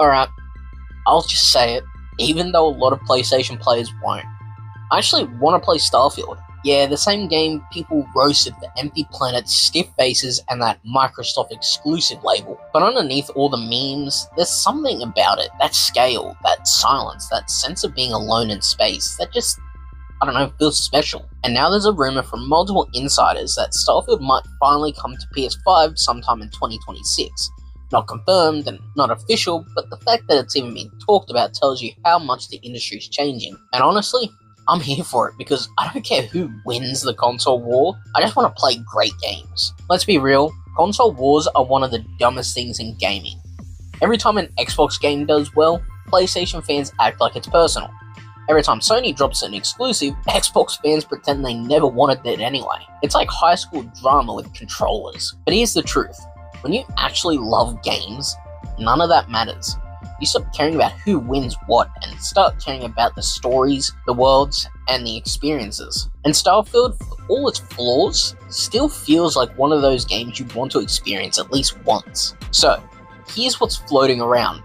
Alright, I'll just say it, even though a lot of PlayStation players won't. I actually want to play Starfield. Yeah, the same game people roasted for empty planets, stiff faces, and that Microsoft exclusive label. But underneath all the memes, there's something about it. That scale, that silence, that sense of being alone in space, that just, I don't know, feels special. And now there's a rumor from multiple insiders that Starfield might finally come to PS5 sometime in 2026. Not confirmed and not official, but the fact that it's even being talked about tells you how much the industry's changing. And honestly, I'm here for it because I don't care who wins the console war, I just want to play great games. Let's be real, console wars are one of the dumbest things in gaming. Every time an Xbox game does well, PlayStation fans act like it's personal. Every time Sony drops an exclusive, Xbox fans pretend they never wanted it anyway. It's like high school drama with controllers. But here's the truth, when you actually love games, none of that matters. You stop caring about who wins what and start caring about the stories, the worlds, and the experiences. And Starfield, for all its flaws, still feels like one of those games you want to experience at least once. So, here's what's floating around.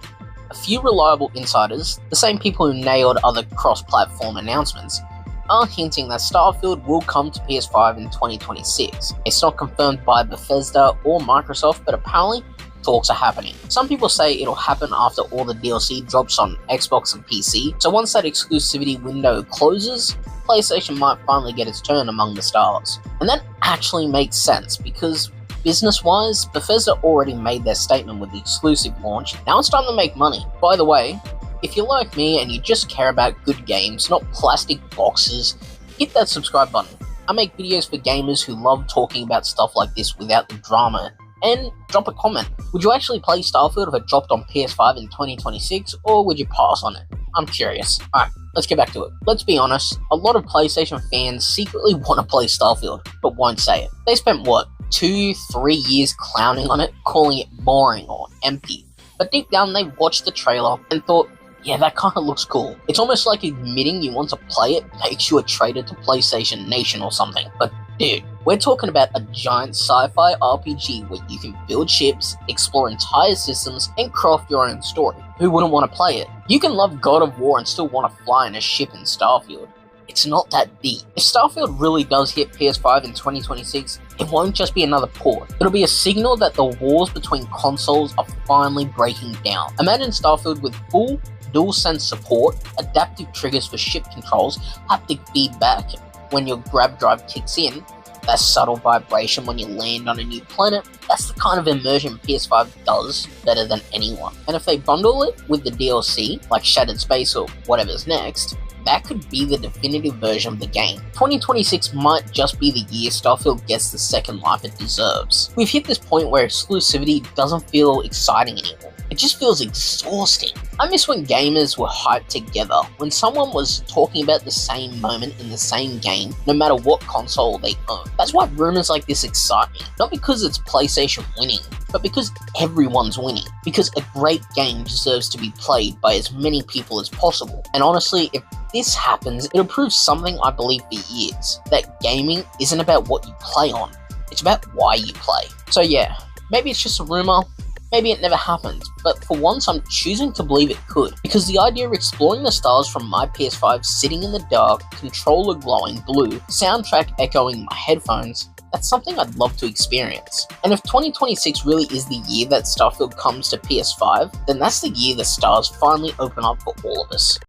A few reliable insiders, the same people who nailed other cross-platform announcements, are hinting that Starfield will come to PS5 in 2026. It's not confirmed by Bethesda or Microsoft, but apparently talks are happening. Some people say it'll happen after all the DLC drops on Xbox and PC, so once that exclusivity window closes, PlayStation might finally get its turn among the stars. And that actually makes sense, because business-wise, Bethesda already made their statement with the exclusive launch. Now it's time to make money. By the way, if you're like me and you just care about good games, not plastic boxes, hit that subscribe button. I make videos for gamers who love talking about stuff like this without the drama. And drop a comment. Would you actually play Starfield if it dropped on PS5 in 2026, or would you pass on it? I'm curious. Alright, let's get back to it. Let's be honest, a lot of PlayStation fans secretly want to play Starfield, but won't say it. They spent, 2-3 years clowning on it, calling it boring or empty. But deep down they watched the trailer and thought, yeah, that kinda looks cool. It's almost like admitting you want to play it makes you a traitor to PlayStation Nation or something. But dude, we're talking about a giant sci-fi RPG where you can build ships, explore entire systems, and craft your own story. Who wouldn't want to play it? You can love God of War and still want to fly in a ship in Starfield. It's not that deep. If Starfield really does hit PS5 in 2026, it won't just be another port. It'll be a signal that the wars between consoles are finally breaking down. Imagine Starfield with full DualSense support, adaptive triggers for ship controls, haptic feedback when your grab drive kicks in, that subtle vibration when you land on a new planet. That's the kind of immersion PS5 does better than anyone. And if they bundle it with the DLC, like Shattered Space or whatever's next, that could be the definitive version of the game. 2026 might just be the year Starfield gets the second life it deserves. We've hit this point where exclusivity doesn't feel exciting anymore. It just feels exhausting. I miss when gamers were hyped together, when someone was talking about the same moment in the same game, no matter what console they own. That's why rumors like this excite me. Not because it's PlayStation winning, but because everyone's winning. Because a great game deserves to be played by as many people as possible. And honestly, if this happens, it'll prove something I believe for years, that gaming isn't about what you play on, it's about why you play. So yeah, maybe it's just a rumor, maybe it never happened, but for once I'm choosing to believe it could, because the idea of exploring the stars from my PS5 sitting in the dark, controller glowing blue, soundtrack echoing my headphones, that's something I'd love to experience. And if 2026 really is the year that Starfield comes to PS5, then that's the year the stars finally open up for all of us.